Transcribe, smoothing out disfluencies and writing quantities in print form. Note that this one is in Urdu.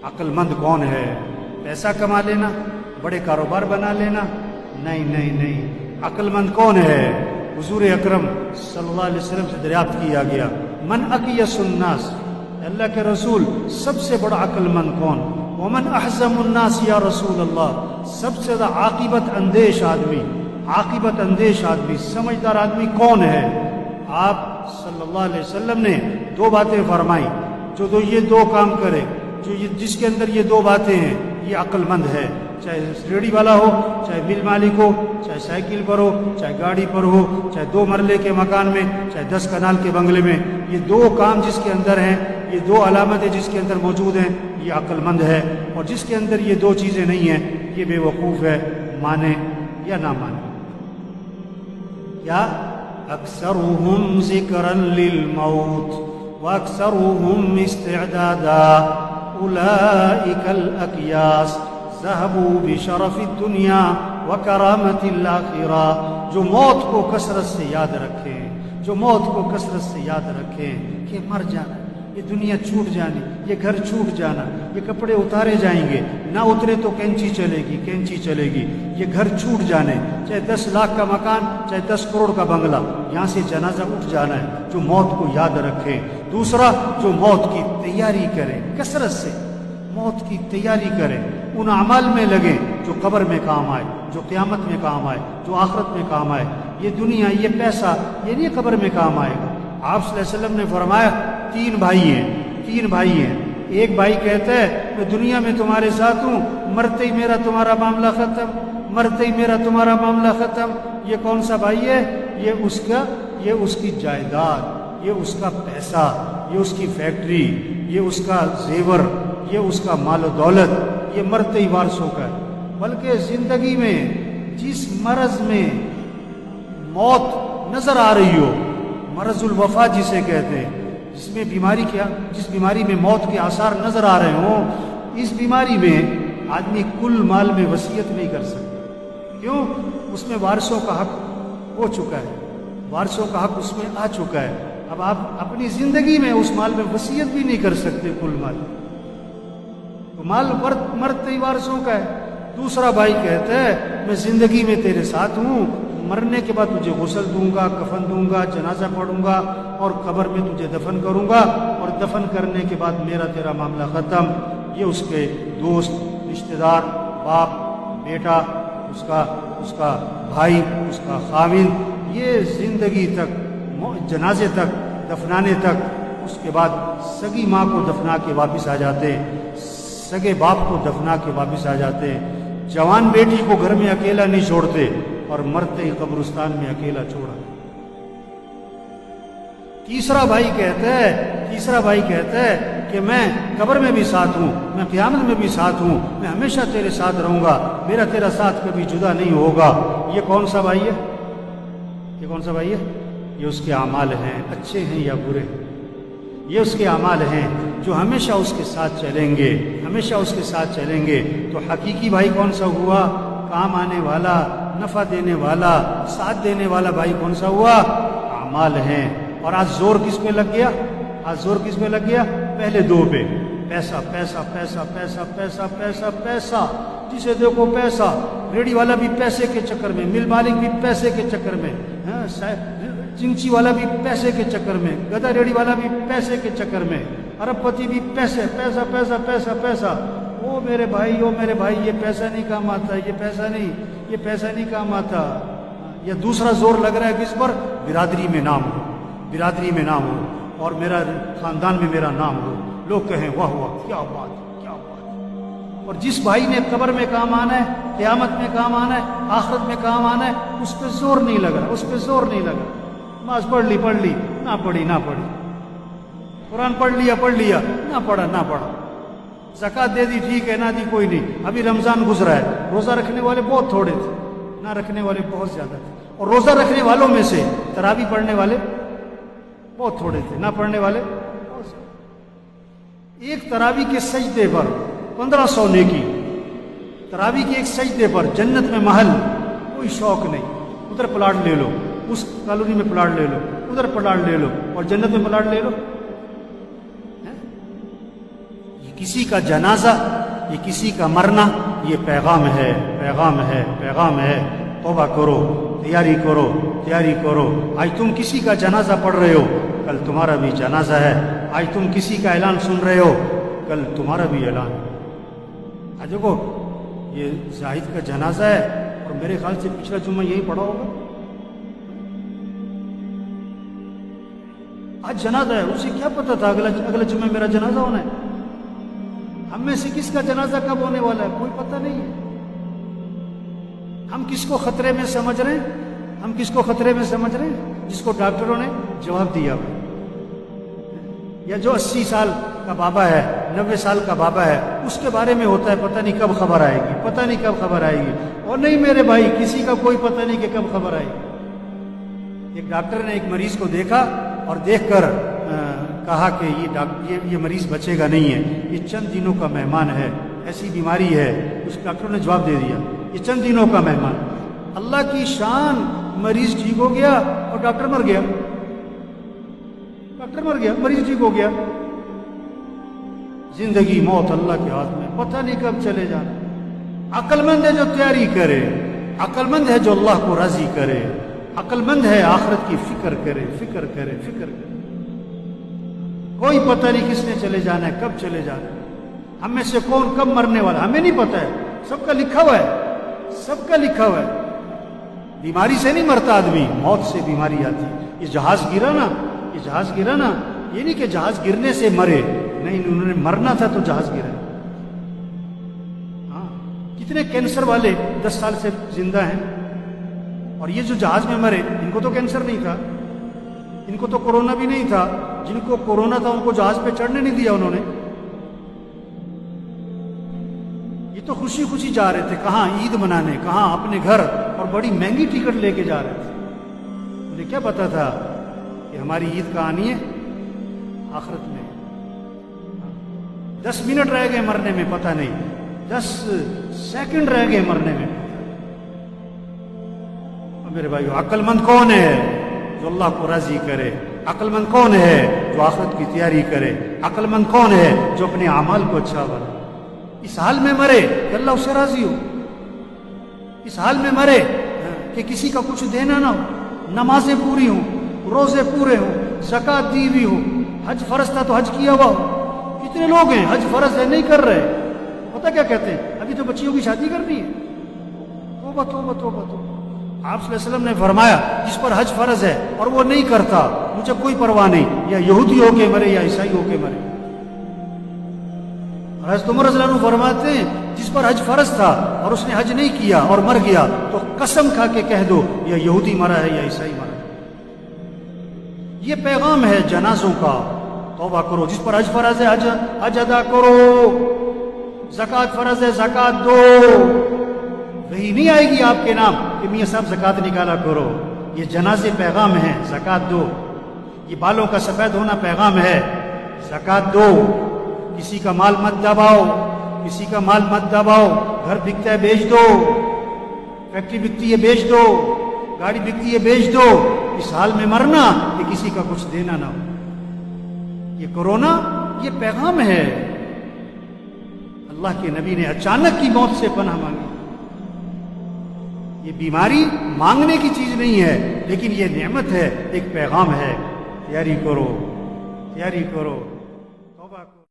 عقل مند کون ہے؟ پیسہ کما لینا، بڑے کاروبار بنا لینا؟ نہیں نہیں نہیں، عقل مند کون ہے؟ حضور اکرم صلی اللہ علیہ وسلم سے دریافت کیا گیا، من اکیس الناس، اللہ کے رسول سب سے بڑا عقل مند کون؟ ومن احزم الناس یا رسول اللہ، سب سے زیادہ عاقبت اندیش آدمی، عاقبت اندیش آدمی، سمجھدار آدمی کون ہے؟ آپ صلی اللہ علیہ وسلم نے دو باتیں فرمائی، جو یہ دو کام کرے، جس کے اندر یہ دو باتیں ہیں، یہ عقل مند ہے، چاہے ریڑھی والا ہو، چاہے مل مالک ہو، چاہے سائیکل پر ہو، چاہے گاڑی پر ہو، چاہے 2 مرلے کے مکان میں، چاہے 10 کنال کے بنگلے میں، یہ دو کام جس کے اندر ہیں، یہ دو علامتیں جس کے اندر موجود ہیں، یہ عقل مند ہے۔ اور جس کے اندر یہ دو چیزیں نہیں ہیں، یہ بے وقوف ہے، مانے یا نہ مانے۔ کیا؟ اکثرهم ذکرا للموت واکثرهم استعدادا اولئک الاکیاس ذهبوا بشرف الدنیا وکرامت الآخرہ، جو موت کو کثرت سے یاد رکھیں، جو موت کو کثرت سے یاد رکھیں کہ مر جانا، یہ دنیا چھوٹ جانی، یہ گھر چھوٹ جانا، یہ کپڑے اتارے جائیں گے، نہ اترے تو کینچی چلے گی، کینچی چلے گی، یہ گھر چھوٹ جانے، چاہے 10 لاکھ کا مکان، چاہے 10 کروڑ کا بنگلہ، یہاں سے جنازہ اٹھ جانا ہے، جو موت کو یاد رکھے۔ دوسرا، جو موت کی تیاری کرے، کثرت سے موت کی تیاری کرے، ان اعمال میں لگیں جو قبر میں کام آئے، جو قیامت میں کام آئے، جو آخرت میں کام آئے۔ یہ دنیا، یہ پیسہ، یہ نہیں قبر میں کام آئے گا۔ آپ صلی اللہ علیہ وسلم نے فرمایا 3 بھائی ہیں، ایک بھائی کہتا ہے میں دنیا میں تمہارے ساتھ ہوں، مرتے ہی میرا تمہارا معاملہ ختم، مرتے ہی میرا تمہارا معاملہ ختم۔ یہ کون سا بھائی ہے؟ یہ اس کی جائیداد، یہ اس کا پیسہ، یہ اس کی فیکٹری، یہ اس کا زیور، یہ اس کا مال و دولت، یہ مرتے ہی وارثوں کا ہے۔ بلکہ زندگی میں جس مرض میں موت نظر آ رہی ہو، مرض الوفا جسے کہتے ہیں، جس بیماری میں موت کے آثار نظر آ رہے ہوں، اس بیماری میں آدمی کل مال میں وصیت نہیں کر سکتا۔ کیوں؟ اس میں وارثوں کا حق ہو چکا ہے، وارثوں کا حق اس میں آ چکا ہے۔ اب آپ اپنی زندگی میں اس مال میں وصیت بھی نہیں کر سکتے، کل مال تو مال مرتے ہی وارثوں کا ہے۔ دوسرا بھائی کہتا ہے میں زندگی میں تیرے ساتھ ہوں، مرنے کے بعد تجھے غسل دوں گا، کفن دوں گا، جنازہ پڑھوں گا اور قبر میں تجھے دفن کروں گا، اور دفن کرنے کے بعد میرا تیرا معاملہ ختم۔ یہ اس کے دوست، رشتہ دار، باپ، بیٹا، اس کا بھائی، اس کا خاوند، یہ زندگی تک، جنازے تک، دفنانے تک، اس کے بعد سگی ماں کو دفنا کے واپس آ جاتے، سگے باپ کو دفنا کے واپس آ جاتے، جوان بیٹی کو گھر میں اکیلا نہیں چھوڑتے، اور مرتے ہی قبرستان میں اکیلا چھوڑا۔ تیسرا بھائی کہتا ہے کہ میں قبر میں بھی ساتھ ہوں، میں قیامت میں بھی ساتھ ہوں، میں ہمیشہ تیرے ساتھ رہوں گا، میرا تیرا ساتھ کبھی جدا نہیں ہوگا۔ یہ کون سا بھائی ہے؟ یہ اس کے اعمال ہیں، اچھے ہیں یا برے ہیں، یہ اس کے اعمال ہیں جو ہمیشہ اس کے ساتھ چلیں گے، ہمیشہ اس کے ساتھ چلیں گے۔ تو حقیقی بھائی کون سا ہوا؟ کام آنے والا، نفع دینے والا، ساتھ دینے والا بھائی کون سا ہوا؟ اعمال ہیں۔ اور آج زور کس پہ لگ گیا؟ پہلے 2 پہ، پیسہ پیسہ پیسہ پیسہ پیسہ پیسہ پیسہ، جسے دیکھو پیسہ، ریڑھی والا بھی پیسے کے چکر میں، مل مالک بھی پیسے کے چکر میں، چنچی والا بھی پیسے کے چکر میں، گدھا ریڑھی والا بھی پیسے کے چکر میں، ارب پتی بھی پیسہ پیسہ پیسہ پیسہ پیسہ۔ او میرے بھائی، یہ پیسہ نہیں کام آتا، یہ پیسہ نہیں کام آتا۔ یا دوسرا زور لگ رہا ہے کس پر؟ برادری میں نام ہو اور میرا خاندان میں میرا نام ہو، لوگ کہیں واہ واہ، کیا بات۔ اور جس بھائی نے قبر میں کام آنا ہے، قیامت میں کام آنا ہے، آخرت میں کام آنا ہے، اس پہ زور نہیں لگ رہا، نماز پڑھ لی، نہ پڑھی، قرآن پڑھ لیا، نہ پڑھا، زکوٰۃ دے دی ٹھیک ہے، نہ دی کوئی نہیں۔ ابھی رمضان گزرا ہے، روزہ رکھنے والے بہت تھوڑے تھے، نہ رکھنے والے بہت زیادہ تھے، اور روزہ رکھنے والوں میں سے تراویح پڑھنے والے بہت تھوڑے تھے، نہ پڑھنے والے بہت زیادہ۔ ایک تراویح کے سجدے پر 1500 نیکی، تراویح کے ایک سجدے پر جنت میں محل، کوئی شوق نہیں، ادھر پلاٹ لے لو، اس کالونی میں پلاٹ لے لو، ادھر پلاٹ لے لو، اور جنت میں پلاٹ لے لو۔ یہ کسی کا جنازہ، یہ کسی کا مرنا، یہ پیغام ہے، پیغام ہے، پیغام ہے۔ توبہ کرو، تیاری کرو، تیاری کرو۔ آج تم کسی کا جنازہ پڑھ رہے ہو، کل تمہارا بھی جنازہ ہے۔ آج تم کسی کا اعلان سن رہے ہو، کل تمہارا بھی اعلان۔ آج دیکھو یہ زاہد کا جنازہ ہے، اور میرے خیال سے پچھلا جمعہ یہی پڑھا ہوگا۔ آج جنازہ ہے، اسے کیا پتا تھا اگلا جمعہ میرا جنازہ ہونا ہے؟ ہم میں سے کس کا جنازہ کب ہونے والا ہے کوئی پتہ نہیں ہے۔ ہم کس کو خطرے میں سمجھ رہے ہیں؟ ہم کس کو خطرے میں سمجھ رہے ہیں؟ جس کو ڈاکٹروں نے جواب دیا ہو، یا جو 80 سال کا بابا ہے، 90 سال کا بابا ہے، اس کے بارے میں ہوتا ہے پتہ نہیں کب خبر آئے گی، پتہ نہیں کب خبر آئے گی۔ اور نہیں میرے بھائی، کسی کا کوئی پتہ نہیں کہ کب خبر آئے گی۔ ایک ڈاکٹر نے ایک مریض کو دیکھا اور دیکھ کر کہا کہ یہ مریض بچے گا نہیں ہے، یہ چند دنوں کا مہمان ہے، ایسی بیماری ہے۔ اس ڈاکٹر نے جواب دے دیا یہ چند دنوں کا مہمان۔ اللہ کی شان، مریض ٹھیک ہو گیا اور ڈاکٹر مر گیا۔ ڈاکٹر مر گیا، مریض ٹھیک ہو گیا۔ زندگی موت اللہ کے ہاتھ میں، پتہ نہیں کب چلے جانا۔ عقل مند ہے جو تیاری کرے، عقل مند ہے جو اللہ کو راضی کرے، عقل مند ہے آخرت کی فکر کرے، فکر کرے، فکر کرے۔ کوئی پتہ نہیں کس نے چلے جانا ہے، کب چلے جانا ہے۔ ہم میں سے کون کب مرنے والا ہمیں نہیں پتہ ہے، سب کا لکھا ہوا ہے، سب کا لکھا ہوا ہے۔ بیماری سے نہیں مرتا آدمی، موت سے بیماری آتی ہے۔ یہ جہاز گرا نا، یہ جہاز گرا نا، یہ نہیں کہ جہاز گرنے سے مرے، نہیں، انہوں نے مرنا تھا تو جہاز گرا۔ ہاں، کتنے کینسر والے 10 سال سے زندہ ہیں، اور یہ جو جہاز میں مرے ان کو تو کینسر نہیں تھا، ان کو تو کورونا بھی نہیں تھا۔ جن کو کورونا تھا ان کو جہاز پہ چڑھنے نہیں دیا انہوں نے۔ یہ تو خوشی خوشی جا رہے تھے، کہاں عید منانے، کہاں اپنے گھر، اور بڑی مہنگی ٹکٹ لے کے جا رہے تھے۔ انہیں کیا پتا تھا کہ ہماری عید کا آنی ہے آخرت میں۔ 10 منٹ رہ گئے مرنے میں، پتہ نہیں، 10 سیکنڈ رہ گئے مرنے میں۔ اور میرے بھائیو، عقل مند کون ہے جو اللہ کو راضی کرے؟ عقل مند کون ہے جو آخرت کی تیاری کرے؟ عقل مند کون ہے جو اپنے اعمال کو اچھا بنائے؟ اس حال میں مرے کہ اللہ اس سے راضی ہو، اس حال میں مرے کہ کسی کا کچھ دینا نہ ہو، نمازیں پوری ہوں، روزے پورے ہوں، زکوٰۃ دی ہوئی ہو، حج فرض تھا تو حج کیا ہوا ہو۔ کتنے لوگ ہیں حج فرض ہے نہیں کر رہے، پتہ کیا کہتے ہیں ابھی تو بچیوں کی شادی کرنی ہے۔ توبہ توبہ توبہ توبہ۔ آپ صلی اللہ علیہ وسلم نے فرمایا جس پر حج فرض ہے اور وہ نہیں کرتا مجھے کوئی پرواہ نہیں، یا یہودی ہو کے مرے یا عیسائی ہو کے مرے۔ حضرت عمر رضی اللہ عنہ فرماتے ہیں جس پر حج فرض تھا اور اس نے حج نہیں کیا اور مر گیا تو قسم کھا کے کہہ دو یا یہودی مرا ہے یا عیسائی مرا ہے۔ یہ پیغام ہے جنازوں کا۔ توبہ کرو، جس پر حج فرض ہے حج ادا کرو، زکوٰۃ فرض ہے زکوٰۃ دو۔ وہی نہیں آئے گی آپ کے نام کہ میاں صاحب زکوٰۃ نکالا کرو، یہ جنازے پیغام ہیں، زکوٰۃ دو۔ یہ بالوں کا سفید ہونا پیغام ہے، زکوٰۃ دو۔ کسی کا مال مت دباؤ، کسی کا مال مت دباؤ۔ گھر بکتا ہے بیچ دو، فیکٹری بکتی ہے بیچ دو، گاڑی بکتی ہے بیچ دو۔ اس حال میں مرنا کہ کسی کا کچھ دینا نہ ہو۔ یہ کورونا یہ پیغام ہے۔ اللہ کے نبی نے اچانک کی موت سے پناہ مانگی۔ یہ بیماری مانگنے کی چیز نہیں ہے، لیکن یہ نعمت ہے، ایک پیغام ہے۔ تیاری کرو، تیاری کرو۔